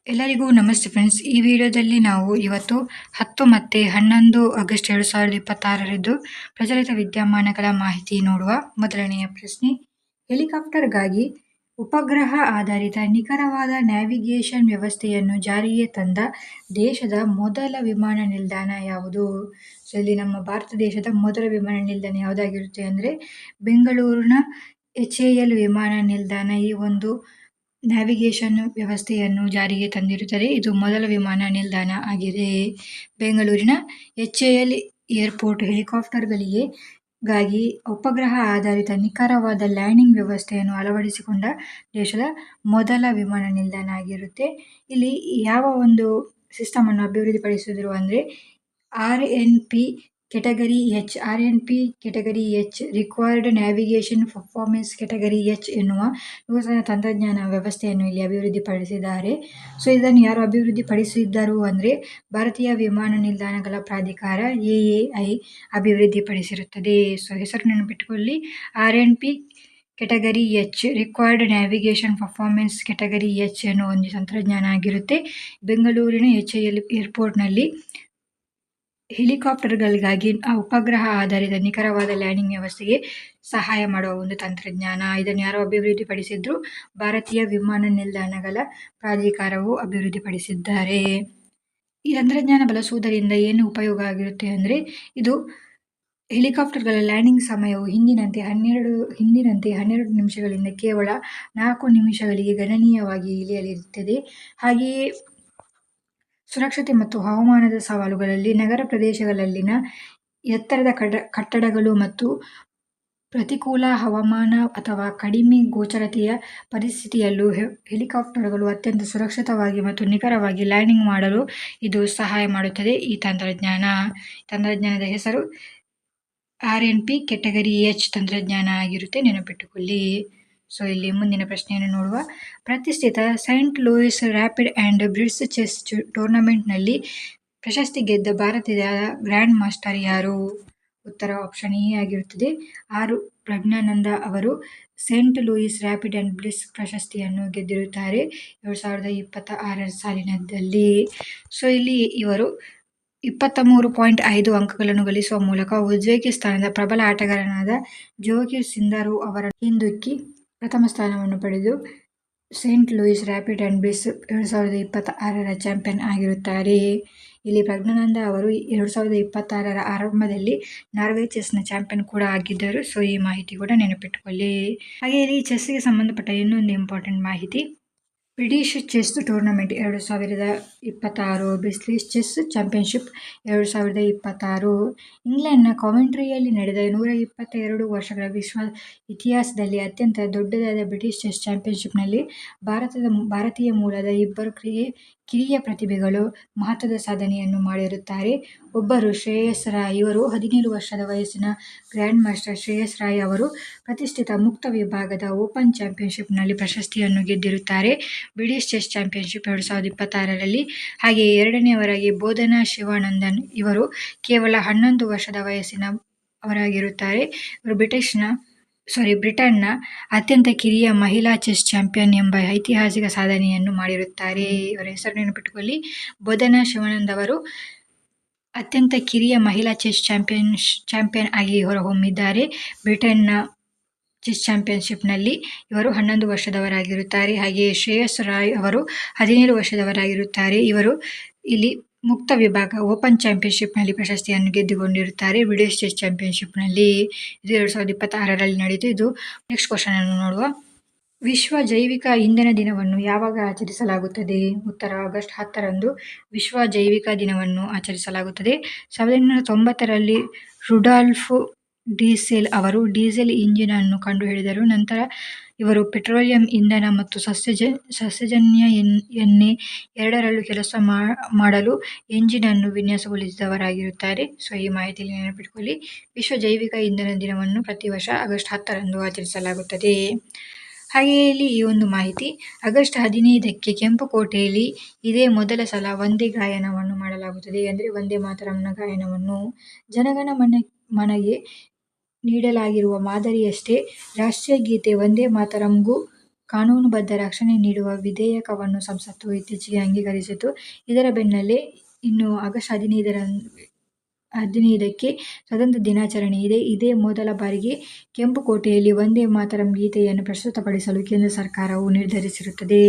ಎಲ್ಲರಿಗೂ ನಮಸ್ತೆ ಫ್ರೆಂಡ್ಸ್. ಈ ವಿಡಿಯೋದಲ್ಲಿ ನಾವು ಇವತ್ತು 10 ಮತ್ತು 11 ಆಗಸ್ಟ್ 2026 ಪ್ರಚಲಿತ ವಿದ್ಯಮಾನಗಳ ಮಾಹಿತಿ ನೋಡುವ. ಮೊದಲನೆಯ ಪ್ರಶ್ನೆ, ಹೆಲಿಕಾಪ್ಟರ್ಗಾಗಿ ಉಪಗ್ರಹ ಆಧಾರಿತ ನಿಖರವಾದ ನ್ಯಾವಿಗೇಷನ್ ವ್ಯವಸ್ಥೆಯನ್ನು ಜಾರಿಗೆ ತಂದ ದೇಶದ ಮೊದಲ ವಿಮಾನ ನಿಲ್ದಾಣ ಯಾವುದು? ಸೊ ಇಲ್ಲಿ ನಮ್ಮ ಭಾರತ ದೇಶದ ಮೊದಲ ವಿಮಾನ ನಿಲ್ದಾಣ ಯಾವುದಾಗಿರುತ್ತೆ ಅಂದರೆ ಬೆಂಗಳೂರಿನ HAL ವಿಮಾನ ನಿಲ್ದಾಣ ಈ ಒಂದು ನ್ಯಾವಿಗೇಷನ್ ವ್ಯವಸ್ಥೆಯನ್ನು ಜಾರಿಗೆ ತಂದಿರುತ್ತದೆ. ಇದು ಮೊದಲ ವಿಮಾನ ನಿಲ್ದಾಣ ಆಗಿದೆ. ಬೆಂಗಳೂರಿನ HAL ಏರ್ಪೋರ್ಟ್ ಹೆಲಿಕಾಪ್ಟರ್ಗಳಿಗಾಗಿ ಉಪಗ್ರಹ ಆಧಾರಿತ ನಿಖರವಾದ ಲ್ಯಾಂಡಿಂಗ್ ವ್ಯವಸ್ಥೆಯನ್ನು ಅಳವಡಿಸಿಕೊಂಡ ದೇಶದ ಮೊದಲ ವಿಮಾನ ನಿಲ್ದಾಣ ಆಗಿರುತ್ತೆ. ಇಲ್ಲಿ ಯಾವ ಒಂದು ಸಿಸ್ಟಮ್ ಅನ್ನು ಅಭಿವೃದ್ಧಿಪಡಿಸಿದ್ರು ಅಂದರೆ RNP category H, RNP category H required navigation performance category H ಎನ್ನುವ ನೂತನ ತಂತ್ರಜ್ಞಾನ ವ್ಯವಸ್ಥೆಯನ್ನು ಇಲ್ಲಿ ಅಭಿವೃದ್ಧಿಪಡಿಸಿದ್ದಾರೆ. ಸೊ ಇದನ್ನು ಯಾರು ಅಭಿವೃದ್ಧಿಪಡಿಸಿದ್ದರು ಅಂದರೆ ಭಾರತೀಯ ವಿಮಾನ ನಿಲ್ದಾಣಗಳ ಪ್ರಾಧಿಕಾರ AAI ಅಭಿವೃದ್ಧಿಪಡಿಸಿರುತ್ತದೆ. ಸೊ ಹೆಸರು ನೆನಪಿಟ್ಟುಕೊಳ್ಳಿ, RNP category H required navigation performance category H ಎನ್ನುವ ಒಂದು ತಂತ್ರಜ್ಞಾನ ಆಗಿರುತ್ತೆ. ಬೆಂಗಳೂರಿನ HAL ಏರ್ಪೋರ್ಟ್ನಲ್ಲಿ ಹೆಲಿಕಾಪ್ಟರ್ಗಳಿಗಾಗಿ ಉಪಗ್ರಹ ಆಧಾರಿತ ನಿಖರವಾದ ಲ್ಯಾಂಡಿಂಗ್ ವ್ಯವಸ್ಥೆಗೆ ಸಹಾಯ ಮಾಡುವ ಒಂದು ತಂತ್ರಜ್ಞಾನ. ಇದನ್ನು ಯಾರು ಅಭಿವೃದ್ಧಿಪಡಿಸಿದ್ರು? ಭಾರತೀಯ ವಿಮಾನ ನಿಲ್ದಾಣಗಳ ಪ್ರಾಧಿಕಾರವು ಅಭಿವೃದ್ಧಿಪಡಿಸಿದ್ದಾರೆ. ಈ ತಂತ್ರಜ್ಞಾನ ಬಳಸುವುದರಿಂದ ಏನು ಉಪಯೋಗ ಆಗಿರುತ್ತೆ ಅಂದರೆ ಇದು ಹೆಲಿಕಾಪ್ಟರ್ಗಳ ಲ್ಯಾಂಡಿಂಗ್ ಸಮಯವು ಹಿಂದಿನಂತೆ 12 ನಿಮಿಷಗಳಿಂದ ಕೇವಲ 4 ನಿಮಿಷಗಳಿಗೆ ಗಣನೀಯವಾಗಿ ಇಳಿಯಲಿರುತ್ತದೆ. ಹಾಗೆಯೇ ಸುರಕ್ಷತೆ ಮತ್ತು ಹವಾಮಾನದ ಸವಾಲುಗಳಲ್ಲಿ ನಗರ ಪ್ರದೇಶಗಳಲ್ಲಿನ ಎತ್ತರದ ಕಟ್ಟಡಗಳು ಮತ್ತು ಪ್ರತಿಕೂಲ ಹವಾಮಾನ ಅಥವಾ ಕಡಿಮೆ ಗೋಚರತೆಯ ಪರಿಸ್ಥಿತಿಯಲ್ಲೂ ಹೆಲಿಕಾಪ್ಟರ್ಗಳು ಅತ್ಯಂತ ಸುರಕ್ಷಿತವಾಗಿ ಮತ್ತು ನಿಖರವಾಗಿ ಲ್ಯಾಂಡಿಂಗ್ ಮಾಡಲು ಇದು ಸಹಾಯ ಮಾಡುತ್ತದೆ. ಈ ತಂತ್ರಜ್ಞಾನದ ಹೆಸರು RNP ಕೆಟಗರಿ H ತಂತ್ರಜ್ಞಾನ ಆಗಿರುತ್ತೆ, ನೆನಪಿಟ್ಟುಕೊಳ್ಳಿ. ಸೊ ಇಲ್ಲಿ ಮುಂದಿನ ಪ್ರಶ್ನೆಯನ್ನು ನೋಡುವ. ಪ್ರತಿಷ್ಠಿತ saint louis rapid and blitz chess ಟೂರ್ನಮೆಂಟ್ನಲ್ಲಿ ಪ್ರಶಸ್ತಿ ಗೆದ್ದ ಭಾರತದ ಗ್ರ್ಯಾಂಡ್ ಮಾಸ್ಟರ್ ಯಾರು? ಉತ್ತರ ಆಪ್ಷನ್ ಎ ಆಗಿರುತ್ತದೆ. ಪ್ರಜ್ಞಾನಂದ ಅವರು Saint louis rapid and blitz ಪ್ರಶಸ್ತಿಯನ್ನು ಗೆದ್ದಿರುತ್ತಾರೆ 2026 ಸಾಲಿನಲ್ಲಿ. ಸೊ ಇಲ್ಲಿ ಇವರು 23.5 ಅಂಕಗಳನ್ನು ಗಳಿಸುವ ಮೂಲಕ ಉಜ್ಬೇಕಿಸ್ತಾನದ ಪ್ರಬಲ ಆಟಗಾರನಾದ ಜೋಕಿರ್ ಸಿಂದಾರೋವ್ ಅವರ ಹಿಂದಿಕ್ಕಿ ಪ್ರಥಮ ಸ್ಥಾನವನ್ನು ಪಡೆದು Saint louis rapid and blitz 2026 champion ಆಗಿರುತ್ತಾರೆ. ಇಲ್ಲಿ ಪ್ರಜ್ಞಾನಂದ ಅವರು 2026 ಆರಂಭದಲ್ಲಿ ನಾರ್ವೆ ಚೆಸ್ನ ಚಾಂಪಿಯನ್ ಕೂಡ ಆಗಿದ್ದರು. ಸೊ ಈ ಮಾಹಿತಿ ಕೂಡ ನೆನಪಿಟ್ಟುಕೊಳ್ಳಿ. ಹಾಗೆ ಇಲ್ಲಿ ಚೆಸ್ಗೆ ಸಂಬಂಧಪಟ್ಟ ಇನ್ನೊಂದು ಇಂಪಾರ್ಟೆಂಟ್ ಮಾಹಿತಿ, British chess tournament 2026, British chess championship 2026 ಇಂಗ್ಲೆಂಡ್ನ ಕಾವೆಂಟ್ರಿಯಲ್ಲಿ ನಡೆದ 122 ವರ್ಷಗಳ ವಿಶ್ವ ಇತಿಹಾಸದಲ್ಲಿ ಅತ್ಯಂತ ದೊಡ್ಡದಾದ ಬ್ರಿಟಿಷ್ ಚೆಸ್ ಚಾಂಪಿಯನ್ಶಿಪ್ನಲ್ಲಿ ಭಾರತೀಯ ಮೂಲದ ಇಬ್ಬರು ಕಿರಿಯ ಪ್ರತಿಭೆಗಳು ಮಹತ್ವದ ಸಾಧನೆಯನ್ನು ಮಾಡಿರುತ್ತಾರೆ. ಒಬ್ಬರು ಶ್ರೇಯಸ್ ರಾಯ್. ಇವರು 17 ವರ್ಷದ ವಯಸ್ಸಿನ ಗ್ರ್ಯಾಂಡ್ ಮಾಸ್ಟರ್ ಶ್ರೇಯಸ್ ರಾಯ್ ಅವರು ಪ್ರತಿಷ್ಠಿತ ಮುಕ್ತ ವಿಭಾಗದ ಓಪನ್ ಚಾಂಪಿಯನ್ಶಿಪ್ನಲ್ಲಿ ಪ್ರಶಸ್ತಿಯನ್ನು ಗೆದ್ದಿರುತ್ತಾರೆ ಬ್ರಿಟಿಷ್ ಚೆಸ್ ಚಾಂಪಿಯನ್ಶಿಪ್ 2026ರಲ್ಲಿ. ಹಾಗೆಯೇ ಎರಡನೆಯವರಾಗಿ ಬೋಧನಾ ಶಿವಾನಂದನ್. ಇವರು ಕೇವಲ 11 ವರ್ಷದ ವಯಸ್ಸಿನ ಅವರಾಗಿರುತ್ತಾರೆ. ಇವರು ಬ್ರಿಟನ್ನ ಅತ್ಯಂತ ಕಿರಿಯ ಮಹಿಳಾ ಚೆಸ್ ಚಾಂಪಿಯನ್ ಎಂಬ ಐತಿಹಾಸಿಕ ಸಾಧನೆಯನ್ನು ಮಾಡಿರುತ್ತಾರೆ. ಇವರ ಹೆಸರು ನೆನಪಿಟ್ಟುಕೊಳ್ಳಿ, ಬೋಧನಾ ಶಿವಾನಂದ್ ಅವರು ಅತ್ಯಂತ ಕಿರಿಯ ಮಹಿಳಾ ಚೆಸ್ ಚಾಂಪಿಯನ್ ಆಗಿ ಹೊರಹೊಮ್ಮಿದ್ದಾರೆ ಬ್ರಿಟನ್ನ ಚೆಸ್ ಚಾಂಪಿಯನ್ಶಿಪ್ನಲ್ಲಿ. ಇವರು 11 ವರ್ಷದವರಾಗಿರುತ್ತಾರೆ. ಹಾಗೆಯೇ ಶ್ರೇಯಸ್ ರಾಯ್ ಅವರು 17 ವರ್ಷದವರಾಗಿರುತ್ತಾರೆ. ಇವರು ಇಲ್ಲಿ ಮುಕ್ತ ವಿಭಾಗ ಓಪನ್ ಚಾಂಪಿಯನ್ಶಿಪ್ನಲ್ಲಿ ಪ್ರಶಸ್ತಿಯನ್ನು ಗೆದ್ದುಕೊಂಡಿರುತ್ತಾರೆ ಬ್ರಿಟಿಷ್ ಚೆಸ್ ಚಾಂಪಿಯನ್ಶಿಪ್ನಲ್ಲಿ. ಇದು 2026ರಲ್ಲಿ ನಡೆಯಿತು. ಇದು ನೆಕ್ಸ್ಟ್ ಕ್ವಶನ್ ಅನ್ನು ನೋಡುವ. ವಿಶ್ವ ಜೈವಿಕ ಇಂಧನ ದಿನವನ್ನು ಯಾವಾಗ ಆಚರಿಸಲಾಗುತ್ತದೆ? ಉತ್ತರ ಆಗಸ್ಟ್ 10ರಂದು ವಿಶ್ವ ಜೈವಿಕ ದಿನವನ್ನು ಆಚರಿಸಲಾಗುತ್ತದೆ. 1890ರಲ್ಲಿ ರುಡಾಲ್ಫ್ ಡೀಸೆಲ್ ಅವರು ಡೀಸೆಲ್ ಇಂಜಿನ್ ಅನ್ನು ಕಂಡುಹಿಡಿದರು. ನಂತರ ಇವರು ಪೆಟ್ರೋಲಿಯಂ ಇಂಧನ ಮತ್ತು ಸಸ್ಯಜನ್ಯ ಎಣ್ಣೆ ಎರಡರಲ್ಲೂ ಕೆಲಸ ಮಾಡಲು ಎಂಜಿನ್ ಅನ್ನು ವಿನ್ಯಾಸಗೊಳಿಸಿದವರಾಗಿರುತ್ತಾರೆ. ಸೊ ಈ ಮಾಹಿತಿಯಲ್ಲಿ ನೆನಪಿಟ್ಟುಕೊಳ್ಳಿ, ವಿಶ್ವ ಜೈವಿಕ ಇಂಧನ ದಿನವನ್ನು ಪ್ರತಿ ವರ್ಷ ಆಗಸ್ಟ್ 10ರಂದು ಆಚರಿಸಲಾಗುತ್ತದೆ. ಹಾಗೆಯೇ ಇಲ್ಲಿ ಈ ಒಂದು ಮಾಹಿತಿ, ಆಗಸ್ಟ್ 15ಕ್ಕೆ ಕೆಂಪುಕೋಟೆಯಲ್ಲಿ ಇದೇ ಮೊದಲ ಸಲ ವಂದೇ ಗಾಯನವನ್ನು ಮಾಡಲಾಗುತ್ತದೆ. ಅಂದರೆ ವಂದೇ ಮಾತರಂನ ಗಾಯನವನ್ನು ಜನಗಣ ಮನಗೆ ನೀಡಲಾಗಿರುವ ಮಾದರಿಯಷ್ಟೇ ರಾಷ್ಟ್ರೀಯ ಗೀತೆ ವಂದೇ ಮಾತರಂಗೂ ಕಾನೂನುಬದ್ಧ ರಕ್ಷಣೆ ನೀಡುವ ವಿಧೇಯಕವನ್ನು ಸಂಸತ್ತು ಇತ್ತೀಚೆಗೆ ಅಂಗೀಕರಿಸಿತು. ಇದರ ಬೆನ್ನಲ್ಲೇ ಇನ್ನು ಆಗಸ್ಟ್ 15ಕ್ಕೆ ಸ್ವಾತಂತ್ರ್ಯ ದಿನಾಚರಣೆ ಇದೆ. ಇದೇ ಮೊದಲ ಬಾರಿಗೆ ಕೆಂಪುಕೋಟೆಯಲ್ಲಿ ವಂದೇ ಮಾತರಂ ಗೀತೆಯನ್ನು ಪ್ರಸ್ತುತಪಡಿಸಲು ಕೇಂದ್ರ ಸರ್ಕಾರವು ನಿರ್ಧರಿಸಿರುತ್ತದೆ.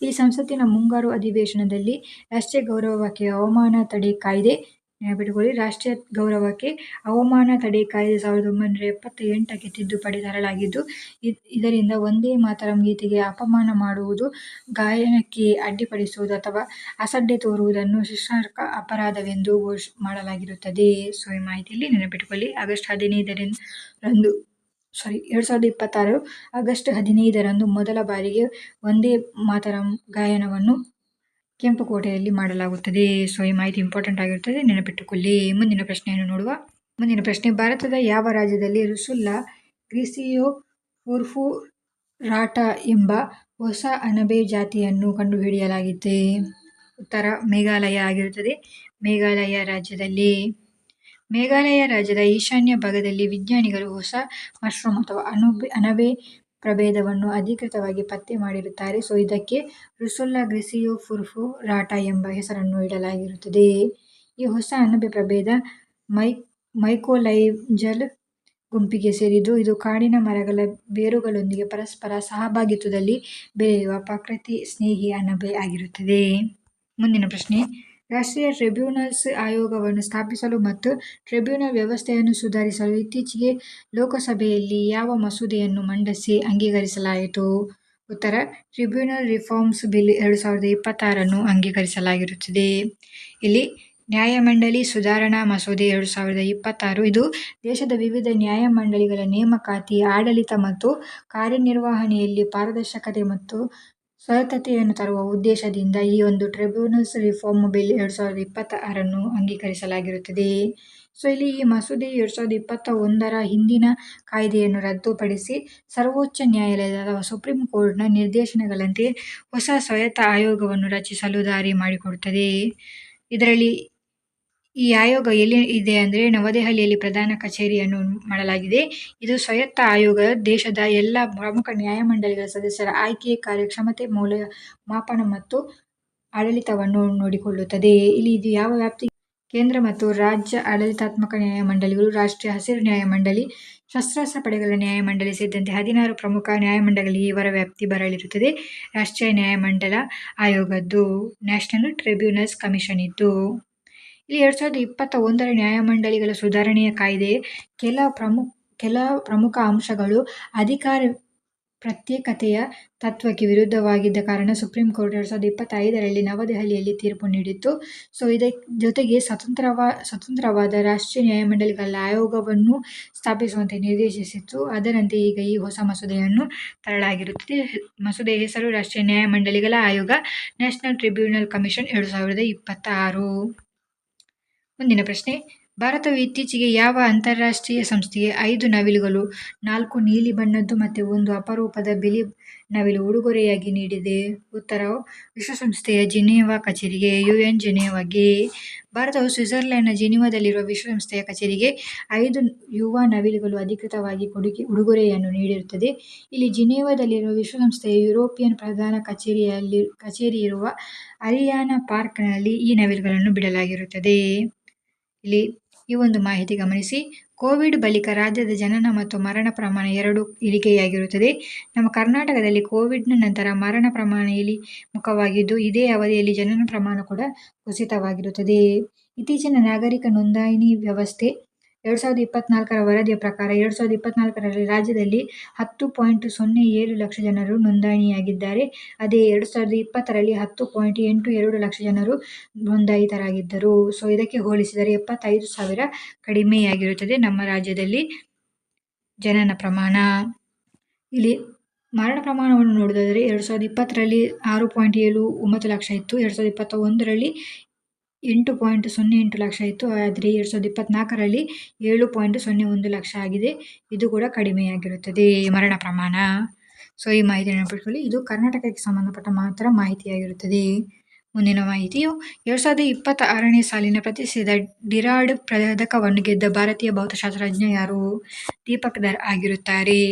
ಈ ಸಂಸತ್ತಿನ ಮುಂಗಾರು ಅಧಿವೇಶನದಲ್ಲಿ ರಾಷ್ಟ್ರೀಯ ಗೌರವಕ್ಕೆ ಹವಾಮಾನ ತಡೆ ಕಾಯ್ದೆ ನೆನಪಿಟ್ಟುಕೊಳ್ಳಿ. ರಾಷ್ಟ್ರೀಯ ಗೌರವಕ್ಕೆ ಹವಾಮಾನ ತಡೆ ಕಾಯ್ದೆ 1978ಕ್ಕೆ ತಿದ್ದುಪಡಿ ತರಲಾಗಿದ್ದು, ಇದರಿಂದ ವಂದೇ ಮಾತರಂ ಗೀತೆಗೆ ಅಪಮಾನ ಮಾಡುವುದು, ಗಾಯನಕ್ಕೆ ಅಡ್ಡಿಪಡಿಸುವುದು ಅಥವಾ ಅಸಡ್ಡೆ ತೋರುವುದನ್ನು ಶಿಕ್ಷಾರ್ಹ ಅಪರಾಧವೆಂದು ಮಾಡಲಾಗಿರುತ್ತದೆ. ಈ ಮಾಹಿತಿಯಲ್ಲಿ ನೆನಪಿಟ್ಟುಕೊಳ್ಳಿ. ಆಗಸ್ಟ್ 15ರಂದು ಮೊದಲ ಬಾರಿಗೆ ವಂದೇ ಮಾತರಂ ಗಾಯನವನ್ನು ಕೆಂಪುಕೋಟೆಯಲ್ಲಿ ಮಾಡಲಾಗುತ್ತದೆ. ಈ ಮಾಹಿತಿ ಇಂಪಾರ್ಟೆಂಟ್ ಆಗಿರುತ್ತದೆ, ನೆನಪಿಟ್ಟುಕೊಳ್ಳಿ. ಮುಂದಿನ ಪ್ರಶ್ನೆಯನ್ನು ನೋಡುವ. ಮುಂದಿನ ಪ್ರಶ್ನೆ, ಭಾರತದ ಯಾವ ರಾಜ್ಯದಲ್ಲಿ ರುಸುಲ್ಲಾ ಗ್ರೀಸಿಯೊ ಪುರ್ಪುರಾಟಾ ಎಂಬ ಹೊಸ ಅಣಬೆ ಜಾತಿಯನ್ನು ಕಂಡುಹಿಡಿಯಲಾಗಿದೆ? ಉತ್ತರ ಮೇಘಾಲಯ ಆಗಿರುತ್ತದೆ. ಮೇಘಾಲಯ ರಾಜ್ಯದ ಈಶಾನ್ಯ ಭಾಗದಲ್ಲಿ ವಿಜ್ಞಾನಿಗಳು ಹೊಸ ಮಶ್ರೂಮ್ ಅಥವಾ ಅಣಬೆ ಪ್ರಭೇದವನ್ನು ಅಧಿಕೃತವಾಗಿ ಪತ್ತೆ ಮಾಡಿರುತ್ತಾರೆ. ಇದಕ್ಕೆ ರುಸುಲ್ಲಾ ಗ್ರೀಸಿಯೊ ಪುರ್ಪುರಾಟಾ ಎಂಬ ಹೆಸರನ್ನು ಇಡಲಾಗಿರುತ್ತದೆ. ಈ ಹೊಸ ಅಣಬೆ ಪ್ರಭೇದ ಮೈಕೋಲೈಜಲ್ ಗುಂಪಿಗೆ ಸೇರಿದ್ದು, ಇದು ಕಾಡಿನ ಮರಗಳ ಬೇರುಗಳೊಂದಿಗೆ ಪರಸ್ಪರ ಸಹಭಾಗಿತ್ವದಲ್ಲಿ ಬೆಳೆಯುವ ಪ್ರಕೃತಿ ಸ್ನೇಹಿ ಅಣಬೆ ಆಗಿರುತ್ತದೆ. ಮುಂದಿನ ಪ್ರಶ್ನೆ, ರಾಷ್ಟ್ರೀಯ ಟ್ರೈಬ್ಯುನಲ್ಸ್ ಆಯೋಗವನ್ನು ಸ್ಥಾಪಿಸಲು ಮತ್ತು ಟ್ರೈಬ್ಯುನಲ್ ವ್ಯವಸ್ಥೆಯನ್ನು ಸುಧಾರಿಸಲು ಇತ್ತೀಚೆಗೆ ಲೋಕಸಭೆಯಲ್ಲಿ ಯಾವ ಮಸೂದೆಯನ್ನು ಮಂಡಿಸಿ ಅಂಗೀಕರಿಸಲಾಯಿತು? ಉತ್ತರ ಟ್ರಿಬ್ಯುನಲ್ ರಿಫಾರ್ಮ್ಸ್ ಬಿಲ್ 2026 ಅಂಗೀಕರಿಸಲಾಗಿರುತ್ತದೆ. ಇಲ್ಲಿ ನ್ಯಾಯಮಂಡಳಿ ಸುಧಾರಣಾ ಮಸೂದೆ 2026 ಇದು ದೇಶದ ವಿವಿಧ ನ್ಯಾಯಮಂಡಳಿಗಳ ನೇಮಕಾತಿ, ಆಡಳಿತ ಮತ್ತು ಕಾರ್ಯನಿರ್ವಹಣೆಯಲ್ಲಿ ಪಾರದರ್ಶಕತೆ ಮತ್ತು ಸ್ವಾಯತ್ತತೆಯನ್ನು ತರುವ ಉದ್ದೇಶದಿಂದ ಈ ಒಂದು ಟ್ರೈಬ್ಯುನಲ್ಸ್ ರಿಫಾರ್ಮ್ ಬಿಲ್ 2026 ಅಂಗೀಕರಿಸಲಾಗಿರುತ್ತದೆ. ಇಲ್ಲಿ ಈ ಮಸೂದೆ 2021ರ ಹಿಂದಿನ ಕಾಯ್ದೆಯನ್ನು ರದ್ದುಪಡಿಸಿ ಸರ್ವೋಚ್ಚ ನ್ಯಾಯಾಲಯದ ಅಥವಾ ಸುಪ್ರೀಂ ಕೋರ್ಟ್ನ ನಿರ್ದೇಶನಗಳಂತೆ ಹೊಸ ಸ್ವಾಯತ್ತ ಆಯೋಗವನ್ನು ರಚಿಸಲು ದಾರಿ ಮಾಡಿಕೊಡುತ್ತದೆ. ಇದರಲ್ಲಿ ಈ ಆಯೋಗ ಎಲ್ಲಿ ಇದೆ ಅಂದರೆ ನವದೆಹಲಿಯಲ್ಲಿ ಪ್ರಧಾನ ಕಚೇರಿಯನ್ನು ಮಾಡಲಾಗಿದೆ. ಇದು ಸ್ವಾಯತ್ತ ಆಯೋಗ ದೇಶದ ಎಲ್ಲ ಪ್ರಮುಖ ನ್ಯಾಯಮಂಡಳಿಗಳ ಸದಸ್ಯರ ಆಯ್ಕೆ, ಕಾರ್ಯಕ್ಷಮತೆ, ಮೌಲ್ಯಮಾಪನ ಮತ್ತು ಆಡಳಿತವನ್ನು ನೋಡಿಕೊಳ್ಳುತ್ತದೆ. ಇಲ್ಲಿ ಇದು ಯಾವ ವ್ಯಾಪ್ತಿಗೆ? ಕೇಂದ್ರ ಮತ್ತು ರಾಜ್ಯ ಆಡಳಿತಾತ್ಮಕ ನ್ಯಾಯಮಂಡಳಿಗಳು, ರಾಷ್ಟ್ರೀಯ ಹಸಿರು ನ್ಯಾಯಮಂಡಳಿ, ಸಶಸ್ತ್ರ ಪಡೆಗಳ ನ್ಯಾಯಮಂಡಳಿ ಸೇರಿದಂತೆ 16 ಪ್ರಮುಖ ನ್ಯಾಯಮಂಡಳಿಗಳಿಗೆ ಇವರ ವ್ಯಾಪ್ತಿ ಬರಲಿರುತ್ತದೆ. ರಾಷ್ಟ್ರೀಯ ನ್ಯಾಯಮಂಡಲ ಆಯೋಗದ್ದು ನ್ಯಾಷನಲ್ ಟ್ರೈಬ್ಯುನಲ್ಸ್ ಕಮಿಷನ್ ಇದ್ದು, ಇಲ್ಲಿ 2021ರ ನ್ಯಾಯಮಂಡಳಿಗಳ ಸುಧಾರಣೆಯ ಕಾಯ್ದೆಯ ಕೆಲ ಪ್ರಮುಖ ಅಂಶಗಳು ಅಧಿಕಾರ ಪ್ರತ್ಯೇಕತೆಯ ತತ್ವಕ್ಕೆ ವಿರುದ್ಧವಾಗಿದ್ದ ಕಾರಣ ಸುಪ್ರೀಂ ಕೋರ್ಟ್ 2025ರಲ್ಲಿ ನವದೆಹಲಿಯಲ್ಲಿ ತೀರ್ಪು ನೀಡಿತ್ತು. ಇದರ ಜೊತೆಗೆ ಸ್ವತಂತ್ರವಾದ ರಾಷ್ಟ್ರೀಯ ನ್ಯಾಯಮಂಡಳಿಗಳ ಆಯೋಗವನ್ನು ಸ್ಥಾಪಿಸುವಂತೆ ನಿರ್ದೇಶಿಸಿತ್ತು. ಅದರಂತೆ ಈಗ ಈ ಹೊಸ ಮಸೂದೆಯನ್ನು ತರಲಾಗಿರುತ್ತದೆ. ಮಸೂದೆಯ ಹೆಸರು ರಾಷ್ಟ್ರೀಯ ನ್ಯಾಯಮಂಡಳಿಗಳ ಆಯೋಗ, ನ್ಯಾಷನಲ್ ಟ್ರೈಬ್ಯುನಲ್ ಕಮಿಷನ್ 2026. ಮುಂದಿನ ಪ್ರಶ್ನೆ, ಭಾರತವು ಇತ್ತೀಚೆಗೆ ಯಾವ ಅಂತಾರಾಷ್ಟ್ರೀಯ ಸಂಸ್ಥೆಗೆ 5 ನವಿಲುಗಳು, 4 ನೀಲಿ ಬಣ್ಣದ್ದು ಮತ್ತು 1 ಅಪರೂಪದ ಬಿಳಿ ನವಿಲು ಉಡುಗೊರೆಯಾಗಿ ನೀಡಿದೆ? ಉತ್ತರವು ವಿಶ್ವಸಂಸ್ಥೆಯ ಜಿನೀವಾ ಕಚೇರಿಗೆ, UN ಜಿನೀವಾಗೆ. ಭಾರತವು ಸ್ವಿಟ್ಜರ್ಲೆಂಡ್ನ ಜಿನೀವಾದಲ್ಲಿರುವ ವಿಶ್ವಸಂಸ್ಥೆಯ ಕಚೇರಿಗೆ 5 ಯುವ ನವಿಲುಗಳು ಅಧಿಕೃತವಾಗಿ ಉಡುಗೊರೆಯನ್ನು ನೀಡಿರುತ್ತದೆ. ಇಲ್ಲಿ ಜಿನೀವಾದಲ್ಲಿರುವ ವಿಶ್ವಸಂಸ್ಥೆಯ ಯುರೋಪಿಯನ್ ಪ್ರಧಾನ ಕಚೇರಿಯಿರುವ ಅರಿಯಾನಾ ಪಾರ್ಕ್ನಲ್ಲಿ ಈ ನವಿಲುಗಳನ್ನು ಬಿಡಲಾಗಿರುತ್ತದೆ. ಇಲ್ಲಿ ಈ ಒಂದು ಮಾಹಿತಿ ಗಮನಿಸಿ. ಕೋವಿಡ್ ಬಳಿಕ ರಾಜ್ಯದ ಜನನ ಮತ್ತು ಮರಣ ಪ್ರಮಾಣ ಎರಡೂ ಇಳಿಕೆಯಾಗಿರುತ್ತದೆ. ನಮ್ಮ ಕರ್ನಾಟಕದಲ್ಲಿ ಕೋವಿಡ್ನ ನಂತರ ಮರಣ ಪ್ರಮಾಣ ಇಳಿಮುಖವಾಗಿದ್ದು, ಇದೇ ಅವಧಿಯಲ್ಲಿ ಜನನ ಪ್ರಮಾಣ ಕೂಡ ಕುಸಿತವಾಗಿರುತ್ತದೆ. ಇತ್ತೀಚಿನ ನಾಗರಿಕ ನೋಂದಣಿ ವ್ಯವಸ್ಥೆ 2024ರ ವರದಿಯ ಪ್ರಕಾರ 2024ರಲ್ಲಿ ರಾಜ್ಯದಲ್ಲಿ 10.07 ಲಕ್ಷ ಜನರು ನೋಂದಣಿಯಾಗಿದ್ದರೆ, ಅದೇ 2020ರಲ್ಲಿ 10.82 ಲಕ್ಷ ಜನರು ನೋಂದಾಯಿತರಾಗಿದ್ದರು. ಇದಕ್ಕೆ ಹೋಲಿಸಿದರೆ 75,000 ಕಡಿಮೆಯಾಗಿರುತ್ತದೆ ನಮ್ಮ ರಾಜ್ಯದಲ್ಲಿ ಜನನ ಪ್ರಮಾಣ. ಇಲ್ಲಿ ಮರಣ ಪ್ರಮಾಣವನ್ನು ನೋಡುವುದಾದರೆ 2020ರಲ್ಲಿ 6.79 ಲಕ್ಷ ಇತ್ತು, 2021ರಲ್ಲಿ 8.08 ಲಕ್ಷ ಇತ್ತು. ಆದರೆ 2024ರಲ್ಲಿ 7.01 ಲಕ್ಷ ಆಗಿದೆ. ಇದು ಕೂಡ ಕಡಿಮೆಯಾಗಿರುತ್ತದೆ ಮರಣ ಪ್ರಮಾಣ. ಈ ಮಾಹಿತಿ ನೆನಪಿಟ್ಕೊಳ್ಳಿ. ಇದು ಕರ್ನಾಟಕಕ್ಕೆ ಸಂಬಂಧಪಟ್ಟ ಮಾತ್ರ ಮಾಹಿತಿಯಾಗಿರುತ್ತದೆ. ಮುಂದಿನ ಮಾಹಿತಿಯು 2026ನೇ ಸಾಲಿನ ಪ್ರತಿಷ್ಠಿತ ಡಿರಾಡ್ ಪದಕವನ್ನು ಗೆದ್ದ ಭಾರತೀಯ ಭೌತಶಾಸ್ತ್ರಜ್ಞ ಯಾರು? ದೀಪಕ್ ಧರ್ ಆಗಿರುತ್ತಾರೆ.